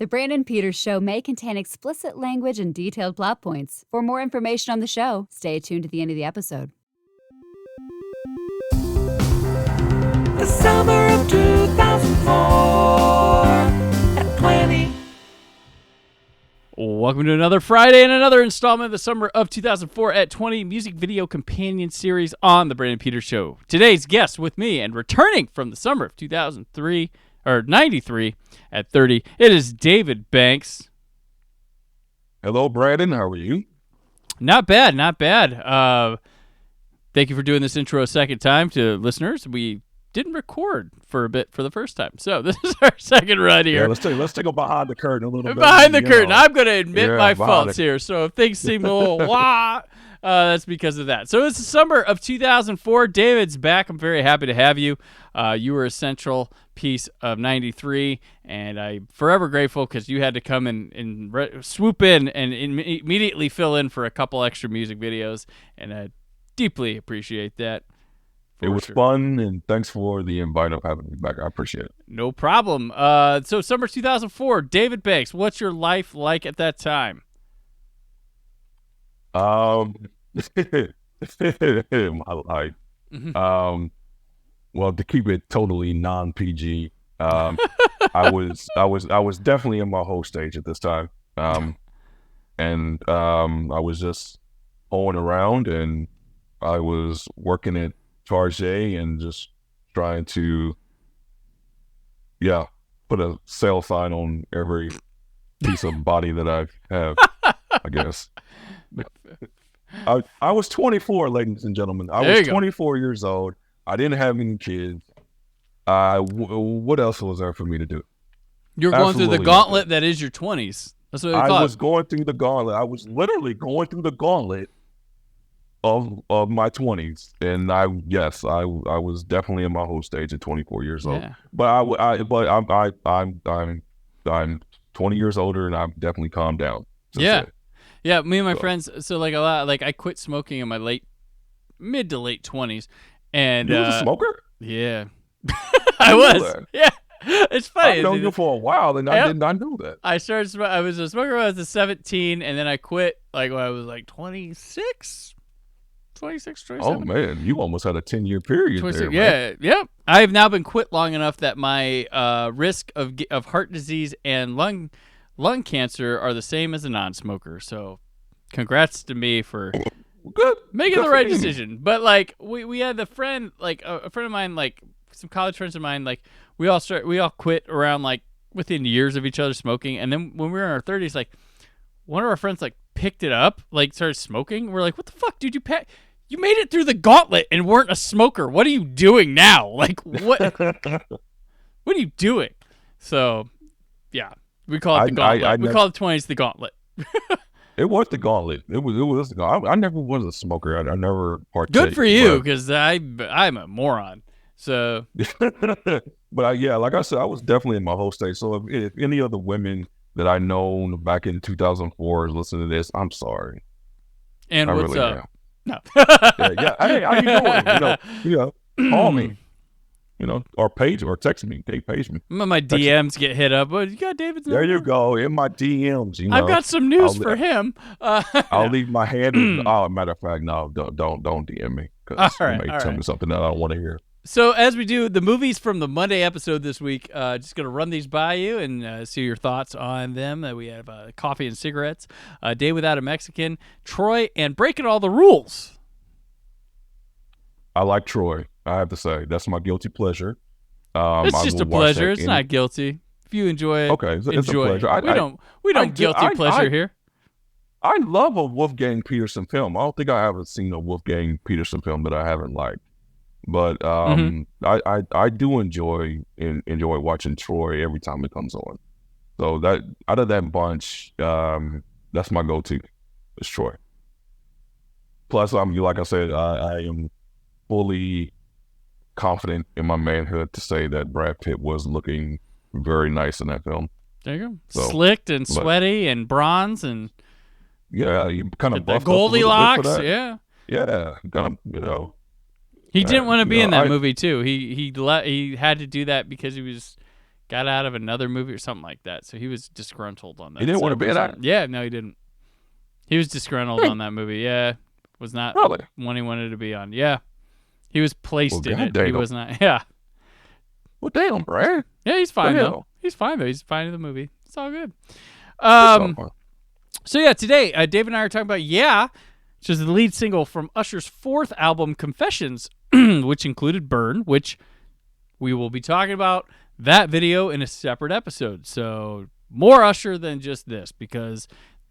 The Brandon Peters Show may contain explicit language and detailed plot points. For more information on the show, stay tuned to the end of the episode. The summer of 2004 at 20. Welcome to another Friday and another installment of the Summer of 2004 at 20 music video companion series on The Brandon Peters Show. Today's guest with me and returning from the summer of 2003, or 93 at 30, it is David Banks. Hello, Brandon. How are you? Not bad, not bad. Thank you for doing this intro a second time to listeners. We didn't record for a bit for the first time, so this is our second run here. Yeah, let's take a behind the curtain a little bit. Behind the curtain. I'm going to admit my faults here, so if things seem a little that's because of that. So it's the summer of 2004. David's back. I'm very happy to have you. You were a central piece of 93, and I'm forever grateful because you had to come and swoop in and immediately fill in for a couple extra music videos, and I deeply appreciate that. It was fun, and thanks for the invite of having me back. I appreciate it. No problem. So summer 2004, David Banks, what's your life like at that time? My life. Mm-hmm. Well, to keep it totally non-PG, I was definitely in my whole stage at this time. And I was just hoeing around, and I was working at Target and just trying to, put a sale sign on every piece of body that I have, I guess. I was 24, ladies and gentlemen. I was 24 years old. I didn't have any kids. What else was there for me to do? You're going through the gauntlet that is your 20s. That's what I was going through the gauntlet. I was literally going through the gauntlet of my 20s, and I was definitely in my whole stage at 24 years old. Yeah. But I'm 20 years older, and I've definitely calmed down. Yeah. Me and my friends. So I quit smoking in my mid to late 20s, and you was a smoker? Yeah, I was. That. Yeah, it's funny. I've known you for a while, and I did not know that. I was a smoker when I was 17, and then I quit when I was 26, 27. Oh man, you almost had a 10-year period there. Yeah, yep. I have now been quit long enough that my risk of heart disease and lung cancer are the same as a non-smoker. So, congrats to me for making the right decision. But we had a friend of mine, some college friends of mine, we all quit around within years of each other smoking, and then when we were in our 30s, one of our friends picked it up, started smoking. We're like, what the fuck, dude? You made it through the gauntlet and weren't a smoker. What are you doing now? What? What are you doing? So, yeah, we call it the gauntlet. We call the 20s the gauntlet. It was the gauntlet. It was the gauntlet. I never was a smoker. I never partaked. Good for you, because I'm a moron. So, but like I said, I was definitely in my whole stage. So if any of the women that I know back in 2004 is listening to this, I'm sorry. And I what's really up? am. No. Yeah. Hey, how you doing? Call me. Or page or text me. They page me. My DMs get hit up. But you got David's number? There you go. In my DMs. I've got some news for him. I'll leave my hand. Matter of fact, no, don't DM me, because you may tell me something that I don't want to hear. So as we do the movies from the Monday episode this week, just going to run these by you and see your thoughts on them. We have Coffee and Cigarettes, Day Without a Mexican, Troy, and Breaking All the Rules. I like Troy. I have to say, that's my guilty pleasure. It's just a pleasure. It's not guilty. If you enjoy it, okay, it's a pleasure. We don't guilty pleasure here. I love a Wolfgang Peterson film. I don't think I haven't seen a Wolfgang Peterson film that I haven't liked. But I do enjoy watching Troy every time it comes on. So that out of that bunch, that's my go-to. It's Troy. Plus, like I said, I am fully confident in my manhood to say that Brad Pitt was looking very nice in that film. There you go. So, slicked and sweaty and bronze and you kind of the Goldilocks. Yeah, kind of He didn't want to be in that movie too. He had to do that because he was got out of another movie or something like that. So he was disgruntled on that. He didn't want to be in that? Yeah, no, he didn't. He was disgruntled on that movie. Yeah, was not Really? one he wanted to be on. Yeah, he was placed in it. goddamn. He was not. Yeah, Well, damn, Brad. yeah, he's fine What the though. hell? He's fine though. He's fine in the movie. It's all good. Oh, So yeah, today Dave and I are talking about "Yeah," which is the lead single from Usher's fourth album, Confessions, which included "Burn," which we will be talking about that video in a separate episode. So more Usher than just this, because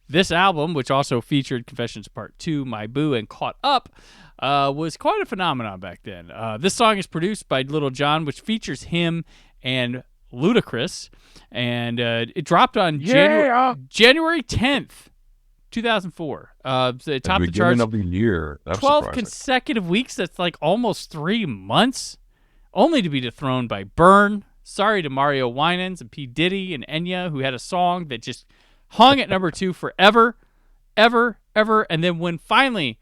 this album, which also featured Confessions Part 2, My Boo, and Caught Up, was quite a phenomenon back then. This song is produced by Lil John, which features him and Ludacris, and it dropped on January 10th, 2004. It topped the charts of the year. That's 12 surprising. consecutive weeks. That's like almost 3 months, only to be dethroned by Burn. Sorry to Mario Winans and P. Diddy and Enya, who had a song that just hung at number 2 forever, ever. And then when finally,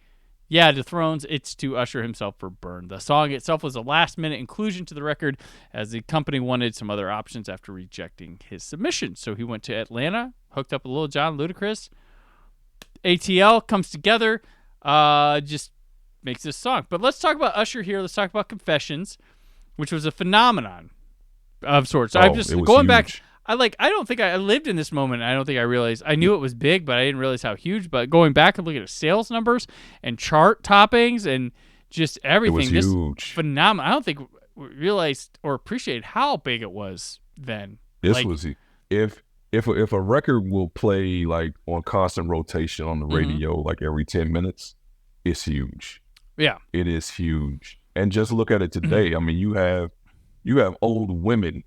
dethrones, it's to Usher himself for Burn. The song itself was a last-minute inclusion to the record, as the company wanted some other options after rejecting his submission. So he went to Atlanta, hooked up with Lil John, Ludacris. ATL comes together, just makes this song. But let's talk about Usher here. Let's talk about Confessions, which was a phenomenon of sorts. So I'm just it was going back. huge. I don't think I lived in this moment. I don't think I realized. I knew it was big, but I didn't realize how huge. But going back and looking at sales numbers and chart toppings and just everything, It was this huge. phenomenon. I don't think we realized or appreciated how big it was then. This was if a record will play like on constant rotation on the radio like every 10 minutes, it's huge. Yeah. It is huge. And just look at it today. I mean, you have old women,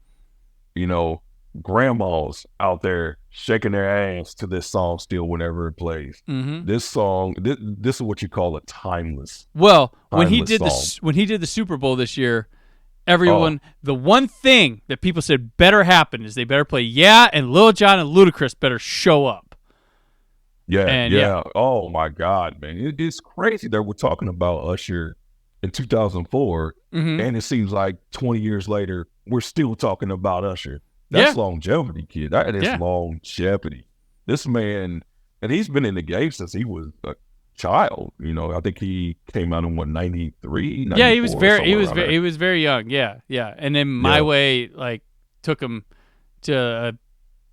grandmas out there shaking their ass to this song still whenever it plays. Mm-hmm. This song, this is what you call a timeless. Well, when he did song. when he did the Super Bowl this year, everyone, the one thing that people said better happen is they better play "Yeah," and Lil John and Ludacris better show up. Yeah. Oh my God, man, it's crazy that we're talking about Usher in 2004, and it seems like 20 years later we're still talking about Usher. That's longevity, kid. That is longevity. This man, and he's been in the game since he was a child. I think he came out in 93. Yeah, he was very young. Yeah. And then My Way took him to a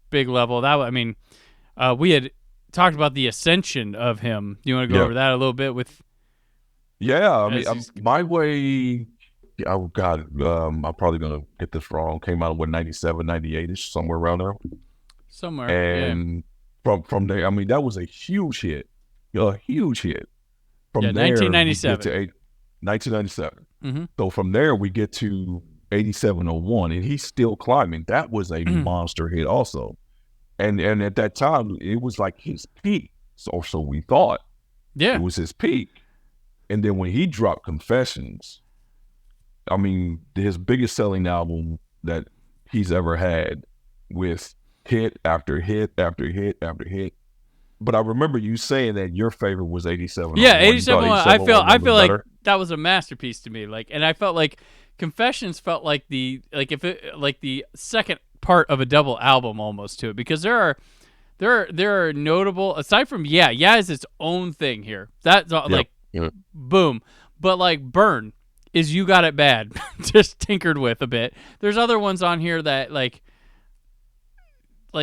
big level. We had talked about the ascension of him. Do you want to go over that a little bit with? Yeah, I mean, My Way. Oh God, I'm probably gonna get this wrong. Came out in 97, 98ish, somewhere around there. Somewhere. And from there, I mean, that was a huge hit. A huge hit. From there, 1997. we get to 1997. Mm-hmm. So from there, we get to 8701, and he's still climbing. That was a monster hit also. And at that time, it was like his peak. So we thought. Yeah. It was his peak. And then when he dropped Confessions, I mean, his biggest selling album that he's ever had, with hit after hit after hit after hit. But I remember you saying that your favorite was 87. Yeah, 87. I feel like that was a masterpiece to me. And I felt like Confessions felt like the second part of a double album almost to it, because there are notable, aside from Yeah is its own thing here. That's boom. But Burn is You Got It Bad, just tinkered with a bit. There's other ones on here that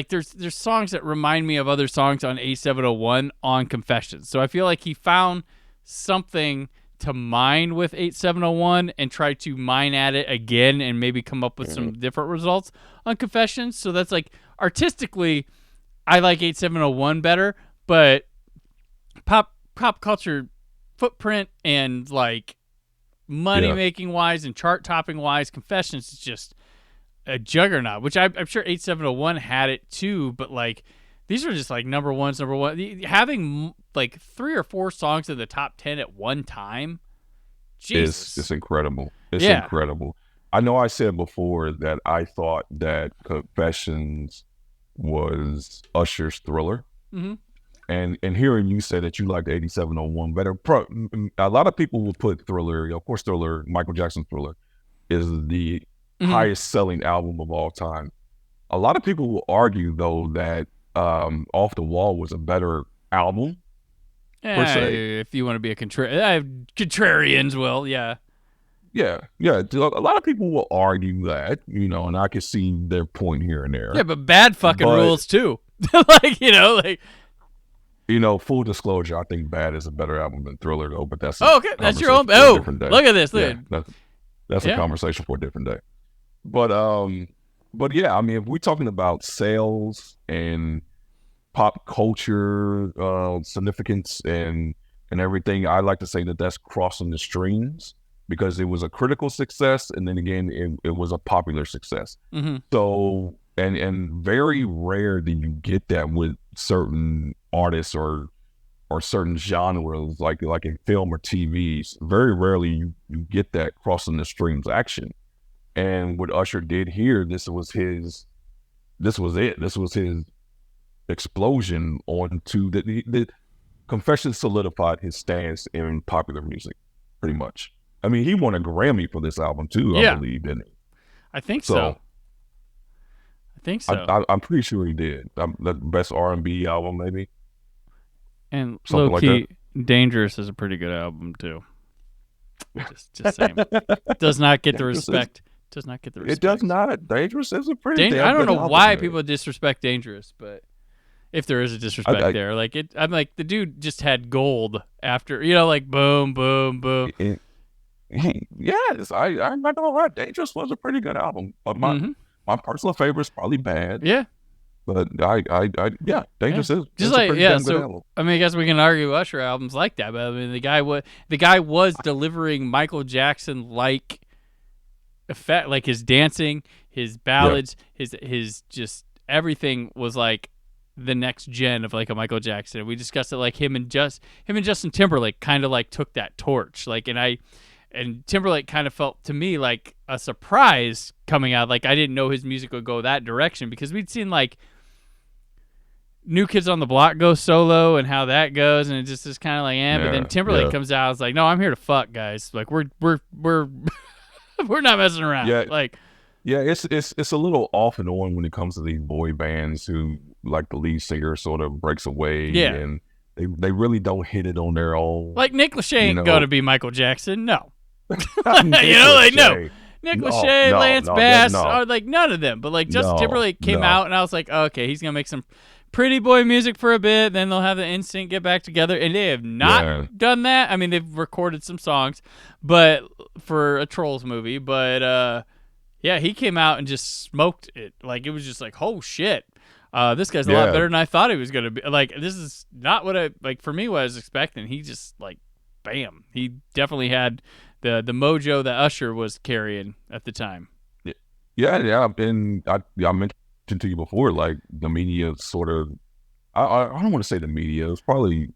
there's songs that remind me of other songs on A701 on Confessions. So I feel like he found something to mine with 8701 and try to mine at it again and maybe come up with some different results on Confessions. So that's artistically, I like 8701 better, but pop culture footprint and money making wise and chart topping wise, Confessions is just a juggernaut, which I'm sure 8701 had it too, but these are just number one. Having 3 or 4 songs in the top 10 at one time, Jesus, it's incredible. It's incredible. I know I said before that I thought that Confessions was Usher's Thriller. Mm-hmm. And hearing you say that you liked 8701 better, a lot of people will put Thriller, of course, Michael Jackson's Thriller, is the highest selling album of all time. A lot of people will argue though that Off the Wall was a better album per se. If you want to be a contrarians, well, yeah. Yeah, yeah. A lot of people will argue that, and I can see their point here and there. Yeah, but bad fucking But, rules too. Like. Full disclosure, I think Bad is a better album than Thriller though. But that's Oh, okay, that's your own. conversation for a Oh, different day. look at this. Look Yeah, at that's a conversation for a different day. But yeah, I mean, if we're talking about sales and pop culture significance and everything, I like to say that that's crossing the streams because it was a critical success, and then again, it was a popular success. Mm-hmm. So, and very rare that you get that with certain artists or certain genres, like in film or TV. Very rarely you get that crossing the streams action. And what Usher did here, this was it. This was his explosion onto the Confession solidified his stance in popular music, pretty much. I mean, he won a Grammy for this album too, I believe, didn't he? I think so. I'm pretty sure he did. The best R&B album, maybe. And Something low key, like Dangerous is a pretty good album too. Just saying. Does not get the respect. Does not get the respect. It does not. Dangerous is a pretty damn I don't good know album, why man. people disrespect Dangerous, but if there is a disrespect there, like it, I'm like the dude just had gold after, like boom, boom, boom. Yes, I'm not gonna lie. Dangerous was a pretty good album, but my personal favorite is probably Bad. Yeah, but Dangerous is just a pretty damn good album. I mean, I guess we can argue Usher albums like that, but I mean, the guy was delivering Michael Jackson like effect, like his dancing, his ballads, his just everything was like the next gen of like a Michael Jackson. We discussed it like him and Justin Timberlake kind of like took that torch, like, and Timberlake kind of felt to me like a surprise coming out. Like I didn't know his music would go that direction because we'd seen like New Kids on the Block go solo and how that goes, and it just is kind of like, but then Timberlake comes out. It's like, no, I'm here to fuck, guys. Like we're we're not messing around. It's a little off and on when it comes to these boy bands who like the lead singer sort of breaks away. And they really don't hit it on their own. Like Nick Lachey ain't gonna be Michael Jackson. No. No. Nick Lachey, Lance Bass, like none of them. But like Justin Timberlake came out, and I was like, okay, he's gonna make some pretty boy music for a bit. Then they'll have the Instinct get back together, and they have not done that. I mean, they've recorded some songs, but for a Trolls movie. But he came out and just smoked it. Like it was just like, oh shit. This guy's a lot better than I thought he was gonna be. Like this is not what for me what I was expecting. He just like, bam. He definitely had the mojo that Usher was carrying at the time. Yeah. And I mentioned to you before, like the media sort of. I don't want to say the media. It's probably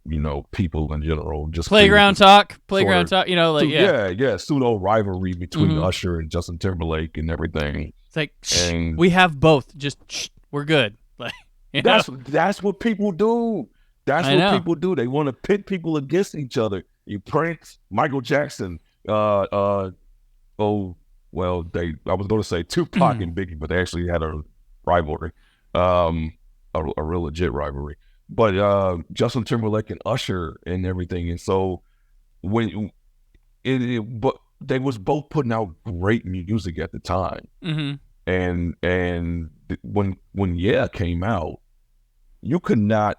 people in general. Just playground talk. Pseudo rivalry between Usher and Justin Timberlake and everything. It's like we have both. Just we're good. Like that's what people do. That's what people do. They want to pit people against each other. You Prince, Michael Jackson. I was going to say Tupac and Biggie, but they actually had a rivalry, a real legit rivalry. But Justin Timberlake and Usher and everything, and so but they was both putting out great music at the time. And when came out, you could not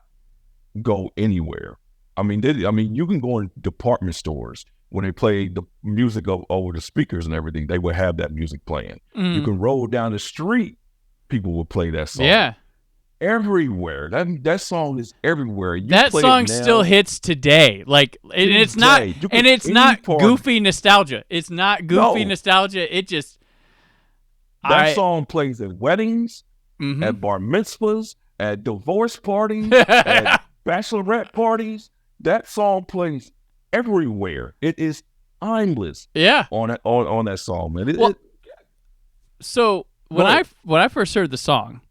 go anywhere. I mean, you can go in department stores when they play the music over the speakers and everything. They would have that music playing. You can roll down the street, people would play that song. Yeah, everywhere. That song is everywhere. That song still hits today. Like, and it's not goofy nostalgia. It's not goofy nostalgia. It just. That song plays at weddings, at bar mitzvahs, at divorce parties, at bachelorette parties. That song plays everywhere. It is timeless. Yeah. On that song, man. So when I first heard the song,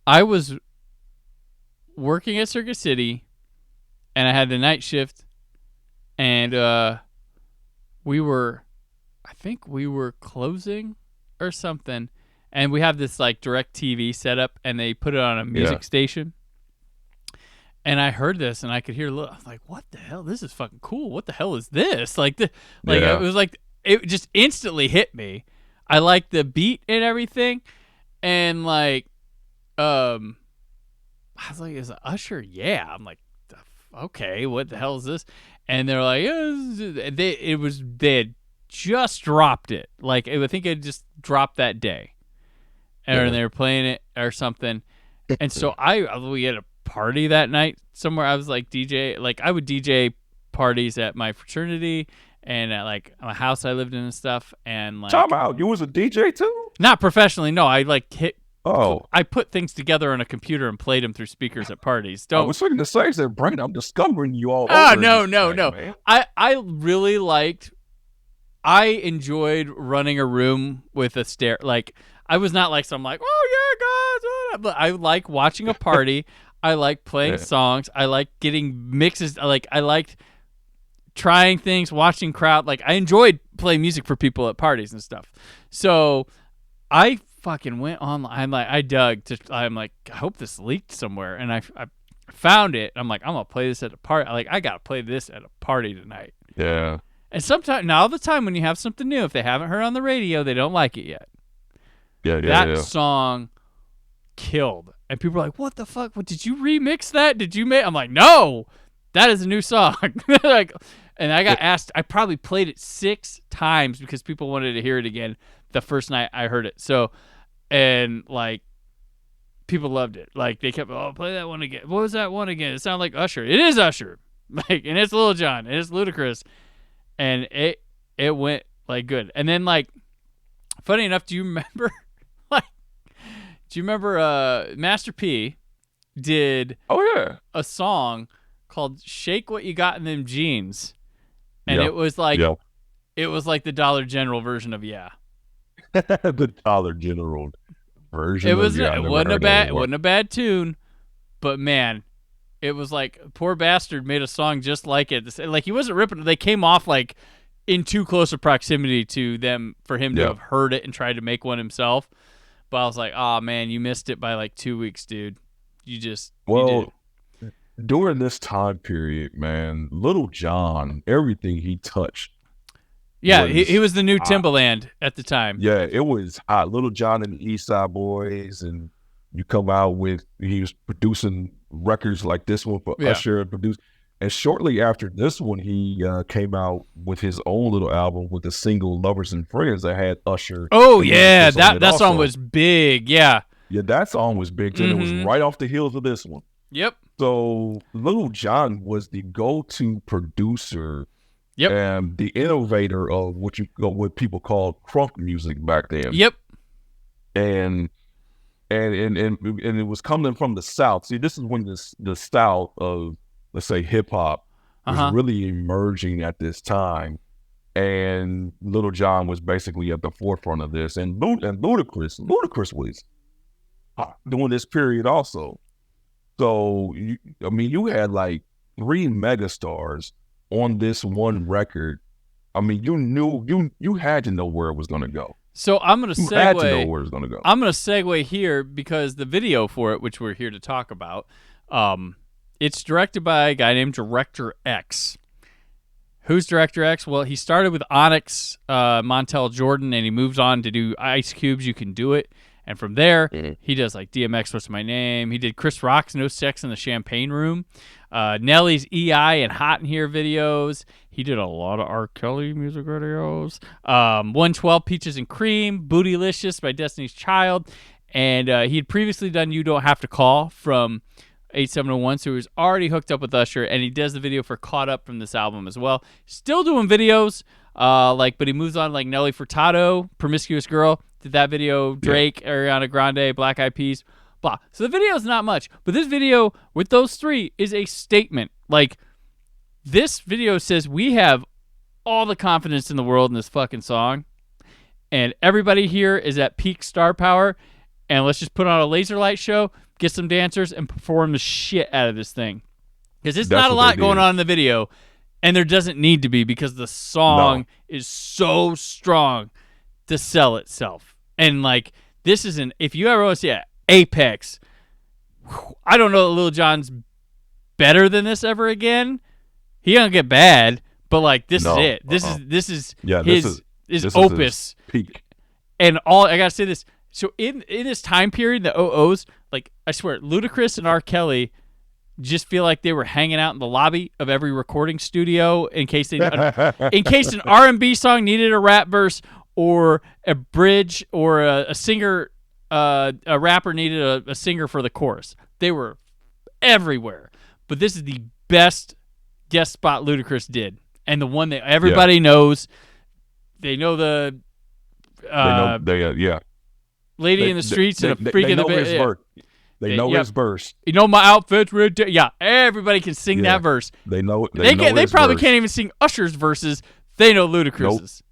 I was working at Circuit City, and I had the night shift, and I think we were closing or something, and we have this like direct TV setup, and they put it on a music station. And I heard this, and I could hear. I was like, "What the hell? This is fucking cool. What the hell is this?" It was like it just instantly hit me. I like the beat and everything, and like, I was like, "Is it Usher?" Yeah. I'm like, "Okay, what the hell is this?" And they're like, they had just dropped it. Like, I think it just dropped that day, and they were playing it or something. And so we had a party that night somewhere. I was like DJ, like I would DJ parties at my fraternity and at like a house I lived in and stuff. And like, time out, you was a DJ too? Not professionally, no. I like I put things together on a computer and played them through speakers at parties. I was thinking the same thing, Brain. I'm discovering you all. Oh no. Man. I really liked. I enjoyed running a room with a stair. Like I was not like some like, oh yeah, guys, but I like watching a party. I like playing songs. I like getting mixes. I liked trying things, watching crowd. Like I enjoyed playing music for people at parties and stuff. So I fucking went online. I'm like, I hope this leaked somewhere, and I found it. I'm like, I'm gonna play this at a party. Like I gotta play this at a party tonight. Yeah. And sometimes now all the time when you have something new, if they haven't heard on the radio, they don't like it yet. That song killed. And people are like, what the fuck? What, did you remix that? Did you make? I'm like, no, that is a new song. Like, and I got asked, I probably played it 6 times because people wanted to hear it again the first night I heard it. So, and like, people loved it. Like, they kept, oh, play that one again. What was that one again? It sounded like Usher. It is Usher. Like, and it's Lil John. And it's Ludacris. And it went like good. And then like, funny enough, do you remember? Do you remember Master P did a song called Shake What You Got in Them Jeans? And it was like the Dollar General version of Yeah. The Dollar General version. It wasn't a bad tune, but man, it was like Poor Bastard made a song just like it. Like he wasn't ripping. They came off like in too close a proximity to them for him to have heard it and tried to make one himself. But I was like, oh, man, you missed it by like 2 weeks, dude. You did. During this time period, man, Lil John, everything he touched. Yeah, he was the new Timbaland at the time. Yeah, it was hot. Lil John and the East Side Boys, and you come out with, he was producing records like this one for Usher and produced. And shortly after this one, he came out with his own little album with the single "Lovers and Friends" that had Usher. Oh yeah, that song was big. Yeah, that song was big, and it was right off the heels of this one. Yep. So Lil John was the go-to producer, and the innovator of what people called crunk music back then. Yep. And it was coming from the South. See, this is when the South of, let's say, hip hop was really emerging at this time, and Lil John was basically at the forefront of this. And Ludacris was during this period also. So you had like 3 megastars on this one record. I mean, you had to know where it was going to go. So I'm going to segue. You had to know where it was going to go. I'm going to segue here because the video for it, which we're here to talk about, it's directed by a guy named Director X. Who's Director X? Well, he started with Onyx Montel Jordan, and he moves on to do Ice Cube's You Can Do It. And from there, he does like DMX, What's My Name? He did Chris Rock's No Sex in the Champagne Room, Nelly's EI and Hot in Here videos. He did a lot of R. Kelly music videos. 112 Peaches and Cream, Bootylicious by Destiny's Child. And he had previously done You Don't Have to Call from 8701, so he was already hooked up with Usher, and he does the video for Caught Up from this album as well. Still doing videos, but he moves on like Nelly Furtado, Promiscuous Girl, did that video, Drake, Ariana Grande, Black Eyed Peas, blah. So the video is not much, but this video with those 3 is a statement. Like, this video says we have all the confidence in the world in this fucking song, and everybody here is at peak star power, and let's just put on a laser light show, get some dancers, and perform the shit out of this thing. Because there's not a lot going on in the video, and there doesn't need to be because the song is so strong to sell itself. And, like, this isn't. If you ever want to see an apex, I don't know that Lil Jon's better than this ever again. He don't get bad, but like this is it. This is his opus, his peak. And all I gotta say this. So in this time period, the OOs, like I swear, Ludacris and R. Kelly just feel like they were hanging out in the lobby of every recording studio in case an R&B song needed a rap verse or a bridge or a singer, a rapper needed a singer for the chorus. They were everywhere. But this is the best guest spot Ludacris did, and the one that everybody knows. They know the lady in the streets and a freak in the bed. They know his verse. You know my outfit's red. Yeah, everybody can sing that verse. They know. They probably can't even sing Usher's verses. They know Ludacris's.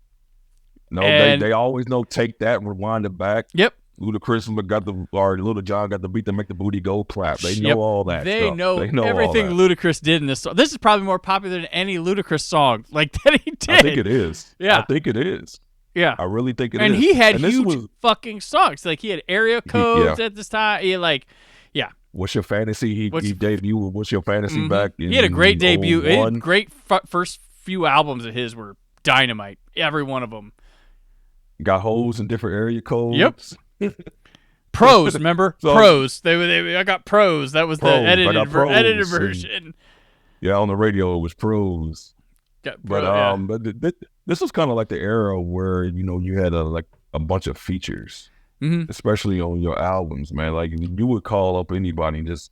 Nope. No, they always know. Take that, rewind it back. Yep. Ludacris or Lil John got the beat to make the booty go clap. They know all that. They know everything Ludacris did in this song. This is probably more popular than any Ludacris song like that he did. I think it is. Yeah. I think it is. Yeah. I really think it is. And he had huge fucking songs. Like he had area codes at this time. He had What's Your Fantasy? He debuted with What's Your Fantasy back in He had a great debut. He had great first few albums of his were dynamite. Every one of them. Got holes in different area codes. Yep. Pros, remember? Pros. I got Pros. That was the edited version. Yeah, on the radio it was Pros. But this was kind of like the era where you had a bunch of features, especially on your albums, man. Like you would call up anybody and just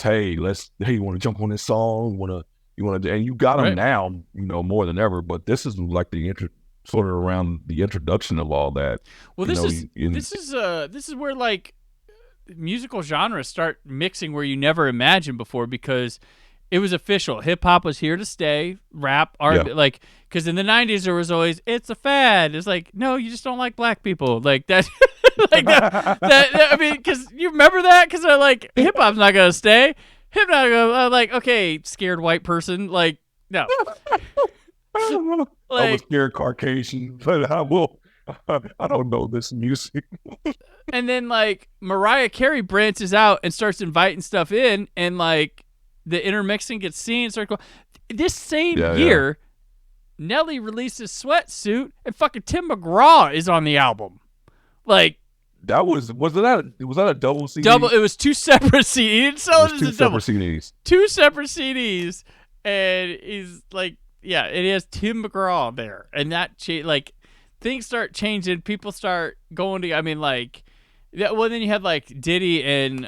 hey, you want to jump on this song? And you got them now, more than ever. But this is like sort of around the introduction of all that. Well, this is where like musical genres start mixing where you never imagined before, because it was official. Hip hop was here to stay. Rap, R&B, because in the '90s there was always it's a fad. It's like, no, you just don't like black people, like that. I mean, because you remember that, because they're like, hip hop's not gonna stay. Hip hop, like, okay, scared white person, like, no. I was scared Caucasian, but I don't know this music. And then like Mariah Carey branches out and starts inviting stuff in, and like the intermixing gets seen. This same year, Nelly releases Sweatsuit, and fucking Tim McGraw is on the album. Like that was that a double CD? Double. It was two separate CDs. He didn't sell it as a double. CDs. Two separate CDs, and he's like. Yeah, it has Tim McGraw there, and that like things start changing. People start going to. I mean, like, well, then you had like Diddy and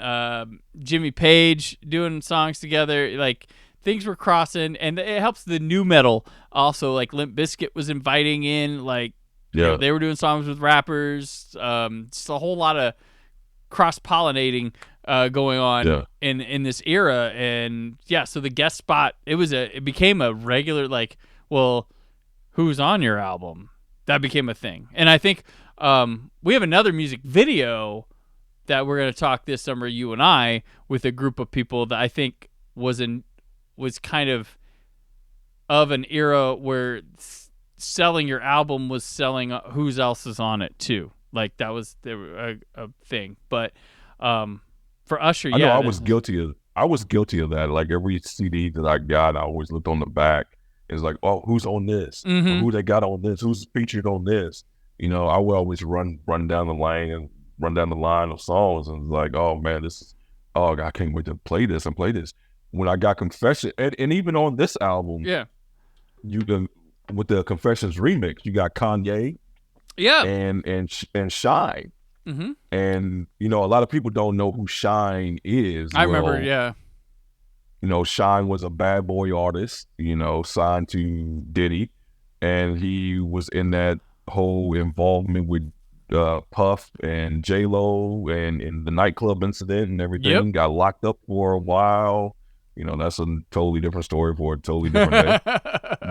Jimmy Page doing songs together. Like things were crossing, and it helps the new metal also. Like Limp Bizkit was inviting in, like, they were doing songs with rappers. Just a whole lot of cross-pollinating going on in this era. And so the guest spot, it became a regular, like, well, who's on your album? That became a thing. And I think we have another music video that we're going to talk this summer, you and I, with a group of people that I think was kind of an era where selling your album was selling whose else is on it too. Like that was a thing. But for Usher, I know I was guilty of that. Like every CD that I got, I always looked on the back. It's like, oh, who's on this? Or who they got on this? Who's featured on this? I would always run down the line of songs, and it's like, oh man, I can't wait to play this and play this. When I got Confession, and even on this album, with the Confessions remix, you got Kanye, and Shine. And a lot of people don't know who Shine is. I remember. Shine was a bad boy artist, signed to Diddy, and he was in that whole involvement with Puff and J-Lo and in the nightclub incident and everything. Got locked up for a while. That's a totally different story for a totally different day.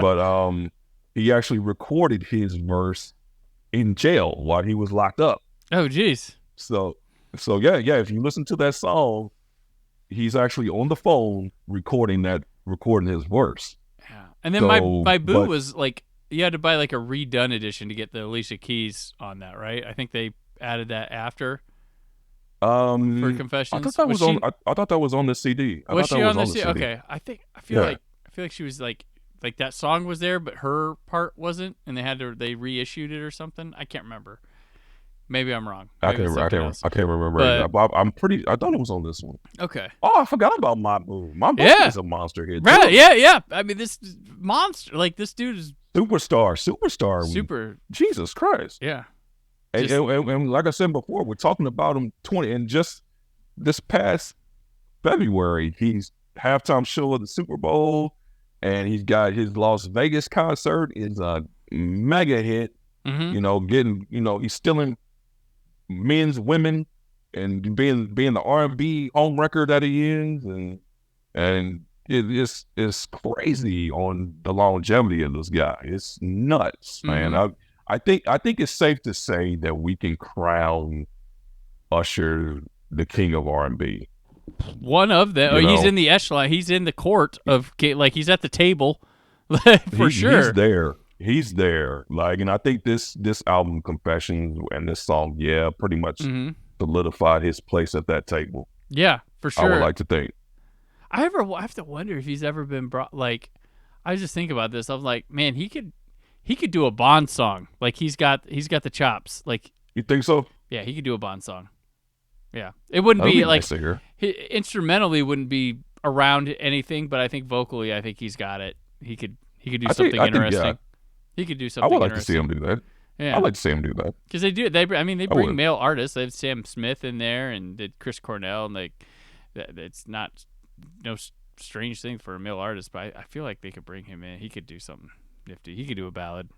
But he actually recorded his verse in jail while he was locked up. Oh, geez. So if you listen to that song, he's actually on the phone recording his verse. Yeah. And then my boo was like, you had to buy like a redone edition to get the Alicia Keys on that, right? I think they added that after For for Confessions. I thought that was on. I thought that was on the CD. I Was thought she that on the CD. Okay, I feel like she was like that song was there, but her part wasn't, and they reissued it or something. I can't remember. Maybe I'm wrong. I Maybe can't remember. But- I'm pretty. I thought it was on this one. Okay. Oh, I forgot about My Boo. My Boo Yeah. is a monster hit. Right. too. Yeah. I mean, this monster. Like this dude is Superstar. super. Jesus Christ. Yeah. And, Just- and like I said before, we're talking about him 20, and just this past February, he's halftime show of the Super Bowl, and he's got his Las Vegas concert is a mega hit. Mhm. You know, he's stealing men's, women, and being the R&B home record that he is, and it's crazy on the longevity of this guy. It's nuts, man. I think it's safe to say that we can crown Usher the king of R&B. One of them. You He's know. in the echelon. He's in the court of like he's at the table for sure. He's there. Like, and I think this album, Confessions, and this song, pretty much Mhm. solidified his place at that table. Yeah, for sure. I would like to think. I have to wonder if he's ever been brought. Like, I was just thinking about this. I was like, man, he could do a Bond song. Like he's got the chops. Like, You think so? yeah, he could do a Bond song. Yeah, it wouldn't That'd be be like nice to hear. instrumentally wouldn't be around anything, but I think vocally, I think he's got it. He could do I think- something I think, interesting. yeah. He could do I something. would like to see him do that. Yeah, I'd like to see him do that. because they do. They would. bring male artists. They have Sam Smith in there and did Chris Cornell, and it's not no strange thing for a male artist, but I feel like they could bring him in. He could do something nifty. He could do a ballad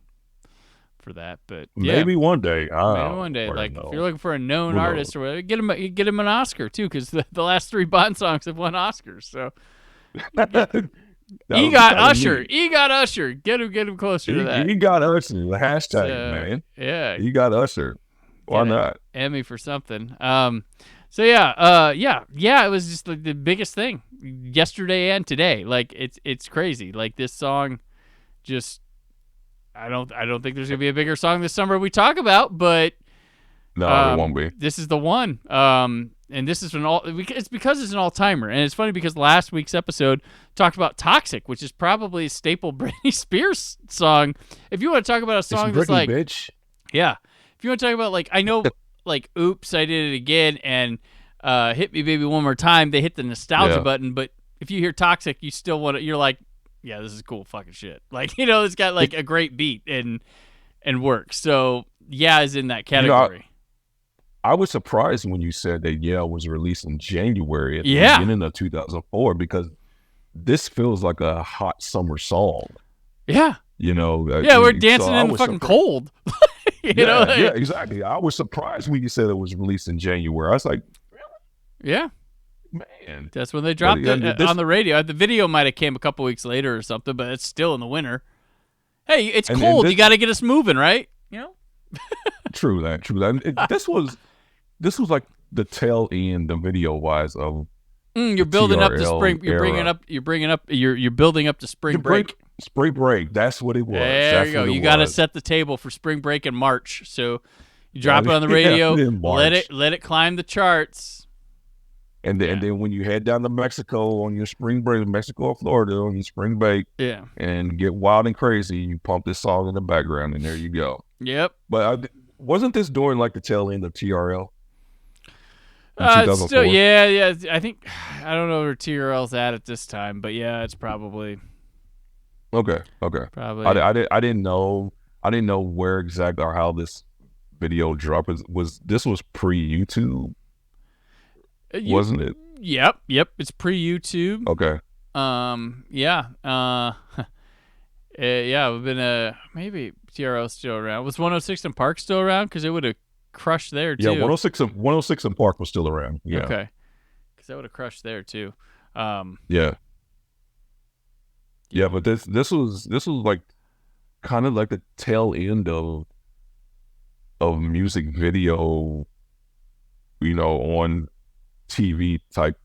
for that. But yeah, Maybe one day. maybe one day. Like if you're looking for a known Who artist knows? or whatever, get him an Oscar too, because the last 3 Bond songs have won Oscars. So EGOT Usher, EGOT Usher, get him closer to that. He got Usher. The hashtag, So, man. Yeah, He got Usher. Why Get it. not? Emmy for something. So it was just like the biggest thing yesterday and today. Like it's crazy. Like this song, just I don't think there's gonna be a bigger song this summer we talk about, but No, it won't be. this is the one. And this is it's because it's an all-timer. And it's funny because last week's episode talked about Toxic, which is probably a staple Britney Spears song. If you want to talk about a song that's like, bitch. yeah, if you want to talk about like, I know like Oops, I Did It Again and Hit Me Baby One More Time, they hit the nostalgia button, but if you hear Toxic, you still you're like, yeah, this is cool fucking shit. Like, it's got like a great beat and works. So yeah is in that category. I was surprised when you said that was released in January at the Yeah. beginning of 2004 because this feels like a hot summer song. Yeah. Yeah, We're dancing in the fucking cold. Yeah, exactly. I was surprised when you said it was released in January. I was like, Yeah. man. That's when they dropped yeah, it this- on the radio. The video might have came a couple weeks later or something, but it's still in the winter. Hey, it's And cold. this- You got to get us moving, right? True that. This was like the tail end, the video wise of You're building up the TRL spring. You're building up to spring break. Spring break. That's what it was. There That's you go. what it You got to was. set the table for spring break in March. So you drop it Yeah, on the radio. in March. Let it climb the charts. And then when you head down to Mexico on your spring break, Mexico or Florida on your spring break, Yeah. and get wild and crazy, you pump this song in the background, and there you go. Yep. But wasn't this during like the tail end of TRL? In It's 2004? still, yeah. I think I don't know where TRL's at this time, but yeah, it's probably Okay. probably. I didn't know where exactly or how this video dropped. This was pre YouTube, wasn't it? Yep. It's pre-YouTube. Okay. Yeah. We've been maybe TRL's still around. Was 106 in Park still around? Because it would have crushed there too. Yeah, 106 and Park was still around. Yeah. Okay. Because that would have crushed there too. Yeah. Yeah, but this was like kind of like the tail end of music video, on TV type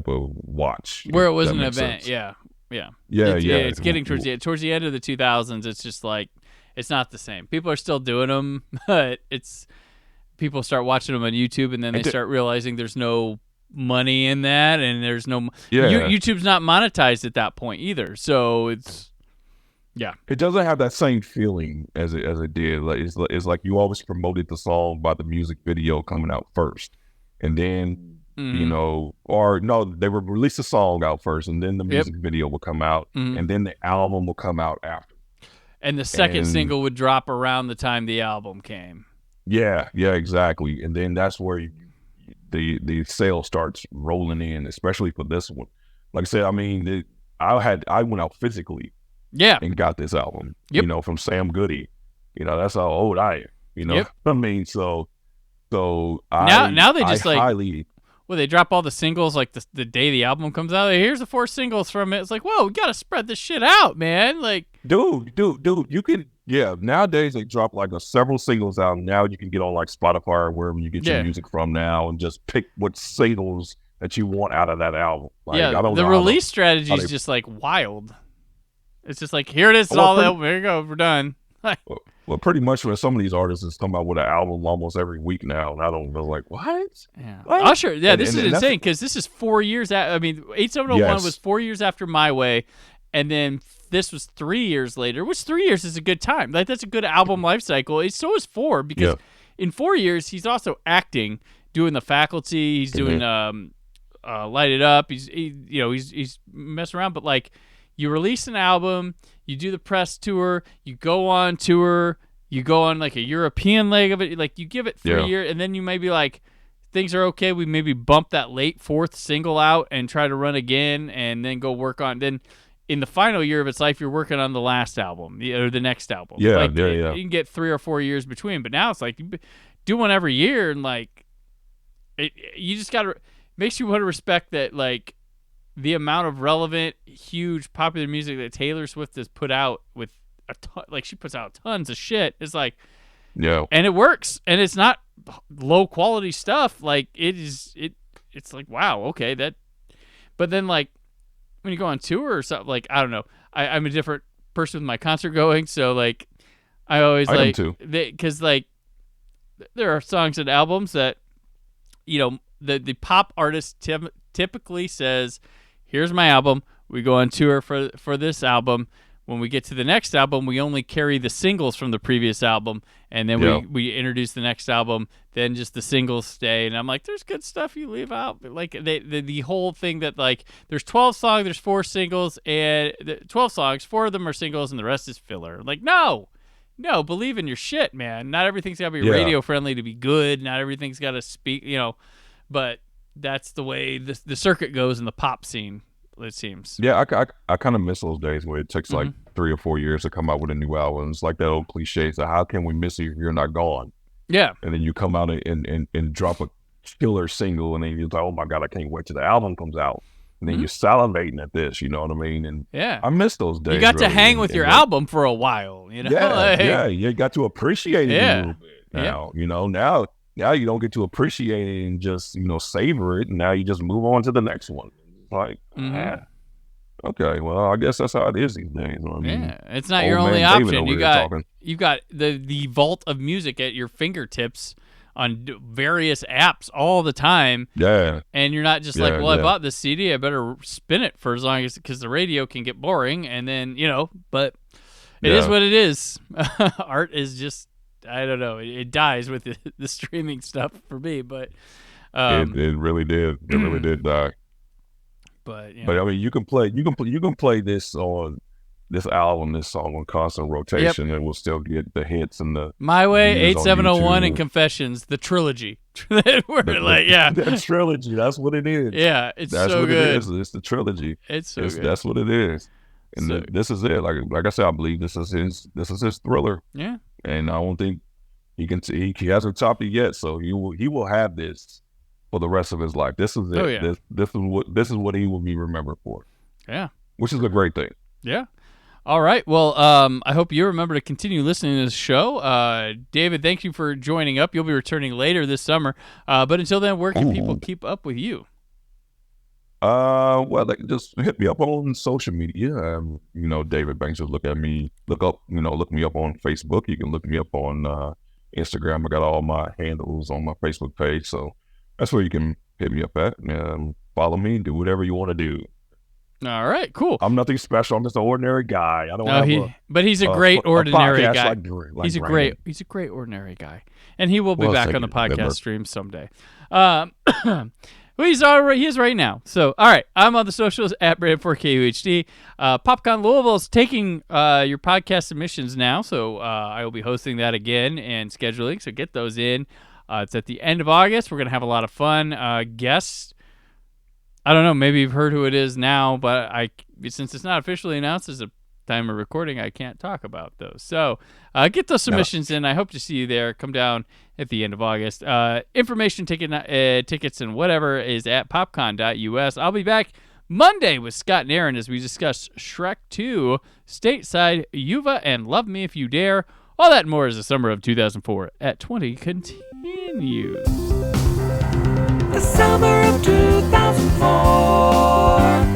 of watch. Where it was That an makes event. sense. Yeah. It's getting towards the end of the 2000s. It's just like it's not the same. People are still doing them, but people start watching them on YouTube, and then they start realizing there's no money in that, and there's no YouTube's not monetized at that point either. So it's it doesn't have that same feeling as it did. Like it's like you always promoted the song by the music video coming out first, and then you know, or no, they would release the song out first, and then the music video would come out, and then the album will come out after. And the second single would drop around the time the album came. Yeah, exactly. And then that's where the sale starts rolling in, especially for this one. Like I said, I mean, I went out physically, and got this album, you know, from Sam Goody. You know, that's how old I am. You know, I mean, so now they just well, they drop all the singles like the day the album comes out. Here's the 4 singles from it. It's like, whoa, we gotta spread this shit out, man. Like, dude, you can, nowadays they drop like several singles out. Now you can get on like Spotify or wherever you get your music from now, and just pick what singles that you want out of that album. Like, I don't know. The release strategy is just like wild. It's just like, here it is, all the album. Here you go, we're done. Well, pretty much when some of these artists is coming out with an album almost every week now, and I don't know, like, what? Yeah. What? Usher, this is insane, because this is 4 years I mean, 8701 was 4 years after My Way, and then this was 3 years later, which 3 years is a good time. Like, that's a good album life cycle. So is 4, because in 4 years, he's also acting, doing The Faculty, he's doing Light It Up, he's messing around, but like, you release an album, you do the press tour, you go on tour, you go on like a European leg of it, like you give it 3 years, and then you maybe like, things are okay, we maybe bump that late 4th single out and try to run again, and then go work on, then in the final year of its life, you're working on the last album, or the next album. You can get 3 or 4 years between, but now it's like, you do one every year, and like, you just gotta, makes you want to respect that, like, the amount of relevant, huge, popular music that Taylor Swift has put out with a ton, like she puts out tons of shit. It's like, and it works, and it's not low quality stuff. Like it's like, wow, okay, that. But then like when you go on tour or something, like I don't know, I'm a different person with my concert going, so like I always like because like there are songs and albums that the pop artist typically says, here's my album. We go on tour for this album. When we get to the next album, we only carry the singles from the previous album, and then we introduce the next album. Then just the singles stay. And I'm like, there's good stuff you leave out. But like the whole thing that like there's 12 songs, there's 4 singles, and 12 songs, 4 of them are singles, and the rest is filler. Like no, believe in your shit, man. Not everything's got to be radio friendly to be good. Not everything's got to speak, but that's the way the circuit goes in the pop scene, it seems. Yeah, I kind of miss those days where it takes like 3 or 4 years to come out with a new album. It's like that old cliche, so how can we miss you if you're not gone? Yeah. And then you come out and drop a killer single, and then you're like, oh my God, I can't wait till the album comes out. And then you're salivating at this, you know what I mean? And I miss those days. You got to hang with your album for a while, you know? Yeah, you got to appreciate it a little bit now. Now you don't get to appreciate it and just, savor it. And now you just move on to the next one. Like, okay, well, I guess that's how it is these days. I mean, it's not your only option. You got the vault of music at your fingertips on various apps all the time. Yeah. And you're not just like, well, I bought this CD, I better spin it for as long as, because the radio can get boring. And then, but it is what it is. Art is just, I don't know. It dies with the streaming stuff for me, but it really did. It really did die. But I mean, you can play this on this album, this song on constant rotation, and we'll still get the hits and the My Way, 8701, and Confessions, the trilogy. The trilogy. That's what it is. Yeah, that's so what good. It is. It's the trilogy. It's so good. That's what it is. And this is it. Like I said, I believe this is his Thriller. Yeah. And I don't think he hasn't topped it yet. So he will have this for the rest of his life. This is it. Oh, yeah. This is what he will be remembered for. Yeah. Which is a great thing. Yeah. All right. Well, I hope you remember to continue listening to this show. David, thank you for joining up. You'll be returning later this summer. But until then, where can people keep up with you? Well, they can just hit me up on social media. David Banks. Just look me up on Facebook. You can look me up on Instagram. I got all my handles on my Facebook page, so that's where you can hit me up at. Follow me, do whatever you want to do. All right, cool. I'm nothing special. I'm just an ordinary guy. I don't but he's a great ordinary guy. Like he's a great ordinary guy, and he will be back on the podcast stream someday. Well, he is right now. So, all right, I'm on the socials at Brand4KUHD. PopCon Louisville is taking your podcast submissions now, so I will be hosting that again and scheduling. So get those in. It's at the end of August. We're gonna have a lot of fun. Guests. I don't know. Maybe you've heard who it is now, but since it's not officially announced as a time of recording, I can't talk about those. So get those submissions in. I hope to see you there. Come down at the end of August. Information, tickets, and whatever is at popcon.us. I'll be back Monday with Scott and Aaron as we discuss Shrek 2, Stateside, Yuva, and Love Me If You Dare. All that and more as the summer of 2004 at 20 continues. The summer of 2004.